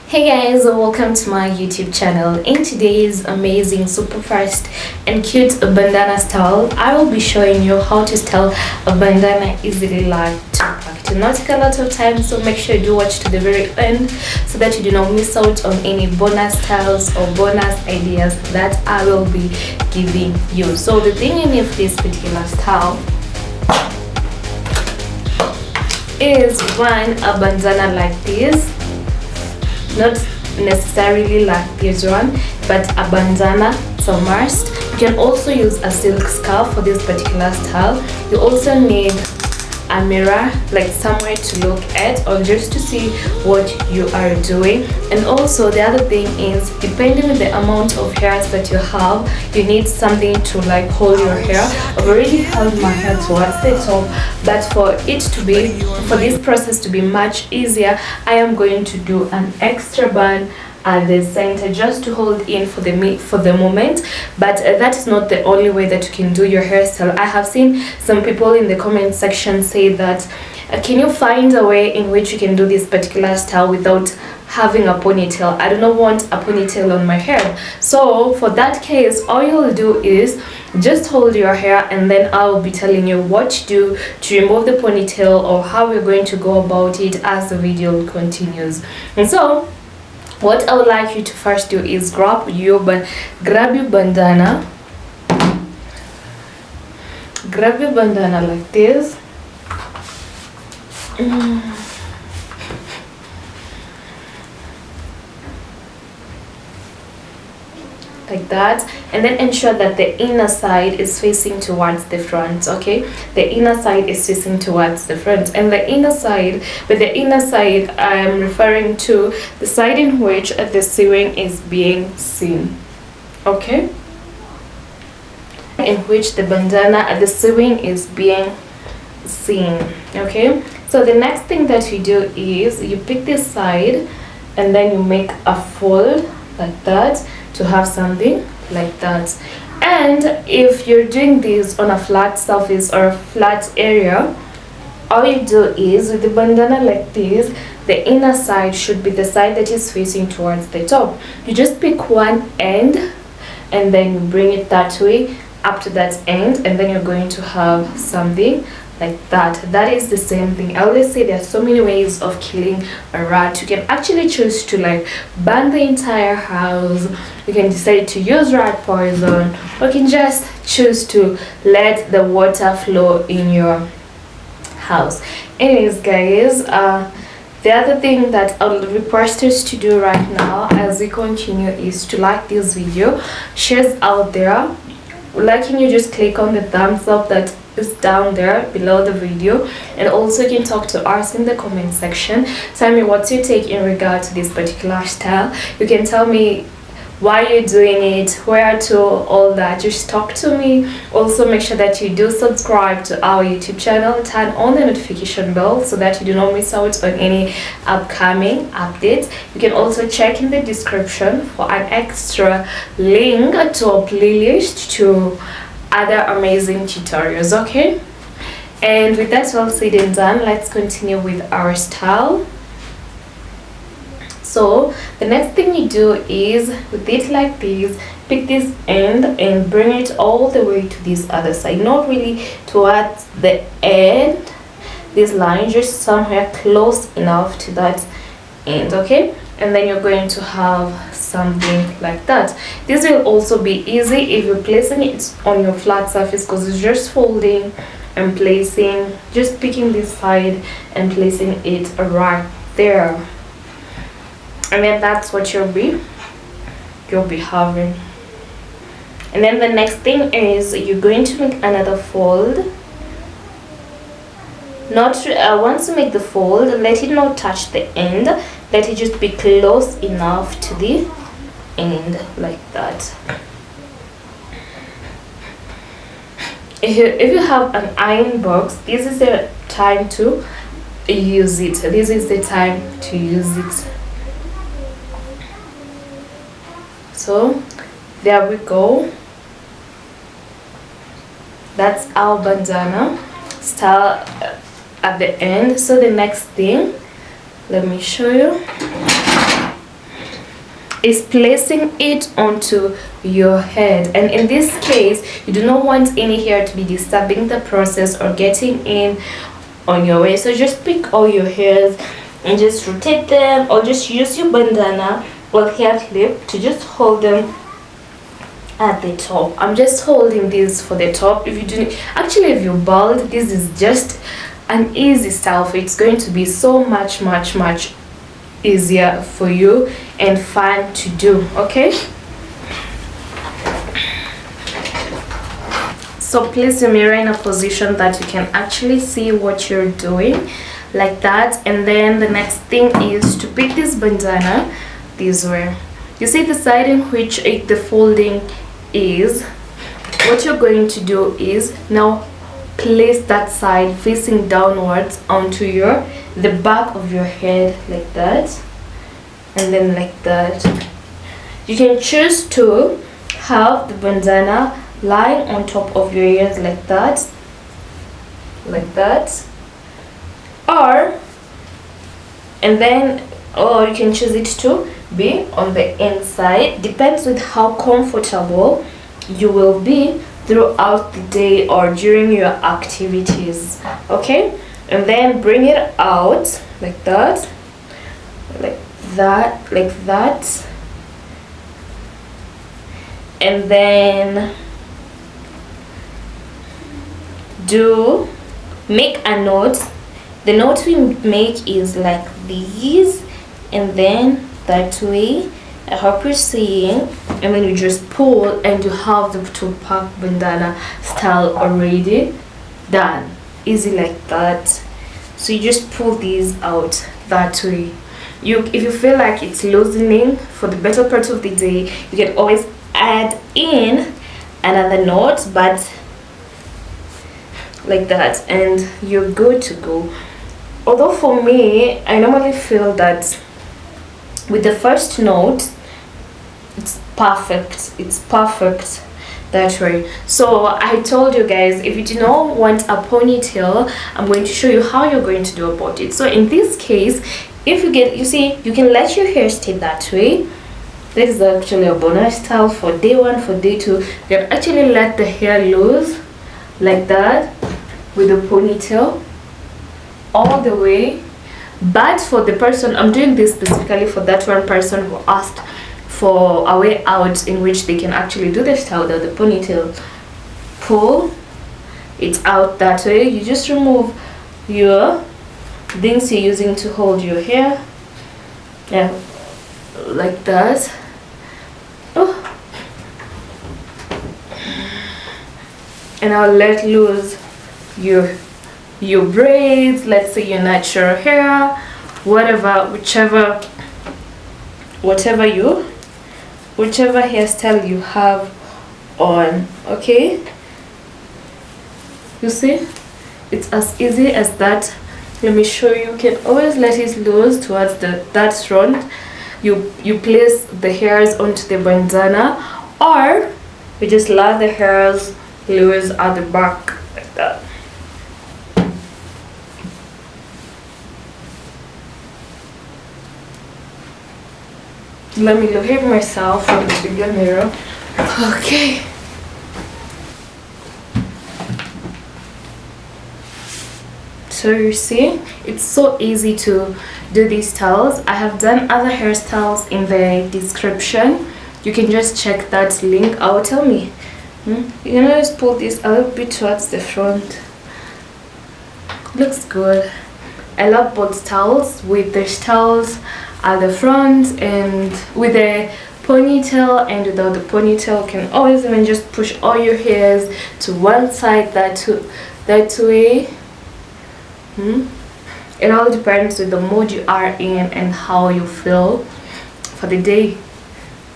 Hey guys, welcome to my YouTube channel. In today's amazing, super fast and cute bandana style, I will be showing you how to style a bandana easily like Tupac. It will not take a lot of time, so make sure you do watch to the very end so that you do not miss out on any bonus styles or bonus ideas that I will be giving you. So the thing you need for this particular style is one, a bandana like this. Not necessarily like this one, but a bandana, it's a must. You can also use a silk scarf for this particular style. You also need a mirror, like somewhere to look at or just to see what you are doing. And also the other thing is, depending on the amount of hairs that you have, you need something to like hold your hair. I've already held my hair towards the top, but for this process to be much easier, I am going to do an extra band at the center just to hold in for the moment. But that is not the only way that you can do your hairstyle. I have seen some people in the comment section say that can you find a way in which you can do this particular style without having a ponytail? I do not want a ponytail on my hair. So for that case, all you'll do is just hold your hair, and then I'll be telling you what to do to remove the ponytail or how we're going to go about it as the video continues. And so what I would like you to first do is grab your bandana. Grab your bandana like this. Like that, and then ensure that the inner side is facing towards the front. Okay, the inner side is facing towards the front, and the inner side, with the inner side I am referring to the side in which the sewing is being seen. Okay, in which the bandana at the sewing is being seen. Okay, so the next thing that you do is you pick this side and then you make a fold like that to have something like that. And if you're doing this on a flat surface or a flat area, all you do is with the bandana like this, the inner side should be the side that is facing towards the top. You just pick one end and then you bring it that way up to that end, and then you're going to have something like that. That is the same thing. I always say there are so many ways of killing a rat. You can actually choose to like burn the entire house, you can decide to use rat poison, or you can just choose to let the water flow in your house. Anyways guys, the other thing that I'll request us to do right now as we continue is to like this video. Shares out there, liking, you just click on the thumbs up that is down there below the video, and also you can talk to us in the comment section. Tell me what's your take in regard to this particular style. You can tell me why you're doing it, where to, all that. Just talk to me. Also make sure that you do subscribe to our YouTube channel, turn on the notification bell so that you do not miss out on any upcoming updates. You can also check in the description for an extra link to a playlist to other amazing tutorials. Okay, and with that all said and done, let's continue with our style. So the next thing you do is with it like this, pick this end and bring it all the way to this other side, not really towards the end, this line, just somewhere close enough to that end. Okay, and then you're going to have something like that. This will also be easy if you're placing it on your flat surface, because it's just folding and placing, just picking this side and placing it right there, and then that's what you'll be having. And then the next thing is you're going to make another fold. Once you make the fold, let it not touch the end, let it just be close enough to the end like that. If you have an iron box, this is the time to use it. This is the time to use it. So there we go. That's our bandana style at the end. So the next thing, let me show you. is placing it onto your head, and in this case you do not want any hair to be disturbing the process or getting in on your way. So just pick all your hairs and just rotate them, or just use your bandana or hair clip to just hold them at the top. I'm just holding this for the top. If you do, actually if you're bald, this is just an easy style for it's going to be so much easier for you and fun to do. Okay, so place your mirror in a position that you can actually see what you're doing, like that. And then the next thing is to pick this bandana this way. You see the side in which the folding is. What you're going to do is now place that side facing downwards onto the back of your head, like that, and then like that. You can choose to have the bandana lying on top of your ears, like that, or you can choose it to be on the inside. Depends with how comfortable you will be throughout the day or during your activities. Okay, and then bring it out like that, and then make a knot. The knot we make is like these, and then that way. I hope you're seeing. And then you just pull and you have the Tupac bandana style already done, easy like that. So you just pull these out that way. If you feel like it's loosening for the better part of the day, you can always add in another knot, but like that, and you're good to go. Although for me, I normally feel that with the first knot it's perfect that way. So I told you guys, if you do not want a ponytail, I'm going to show you how you're going to do about it. So in this case, if you can let your hair stay that way. This is actually a bonus style for day 1. For day 2, you can actually let the hair loose like that with a ponytail all the way. But for the person, I'm doing this specifically for that one person who asked for a way out in which they can actually do the style without the ponytail. Pull it out that way. You just remove your things you're using to hold your hair, yeah, like that. And I'll let loose your braids, let's say your natural hair, whichever hairstyle you have on. Okay, you see, it's as easy as that. Let me show you. You can always let it loose towards that front. You place the hairs onto the bandana, or you just let the hairs loose at the back like that. Let me look at myself from the bigger mirror. Okay. So you see, it's so easy to do these styles. I have done other hairstyles in the description. You can just check that link out. Tell me. You can always pull this a little bit towards the front. Looks good. I love both styles, with the styles at the front and with the ponytail, and without the ponytail. You can always even just push all your hairs to one side that way. It all depends with the mood you are in and how you feel for the day.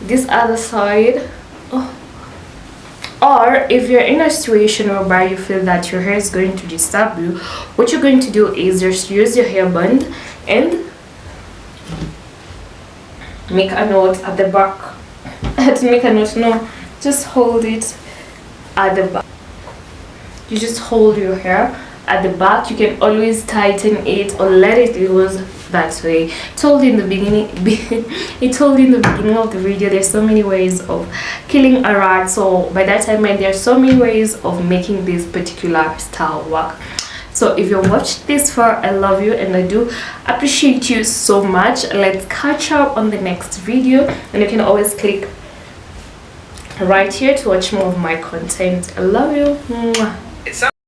This other side. Or if you're in a situation whereby you feel that your hair is going to disturb you, what you're going to do is just use your hairband and make a knot at the back. To make a knot, no, just hold it at the back. You just hold your hair at the back. You can always tighten it or let it loose that way. Told in the beginning it told in the beginning of the video, there's so many ways of killing a rat. So by that I meant there's so many ways of making this particular style work. So if you watched this far, I love you and I do appreciate you so much. Let's catch up on the next video, and you can always click right here to watch more of my content. I love you. Mwah.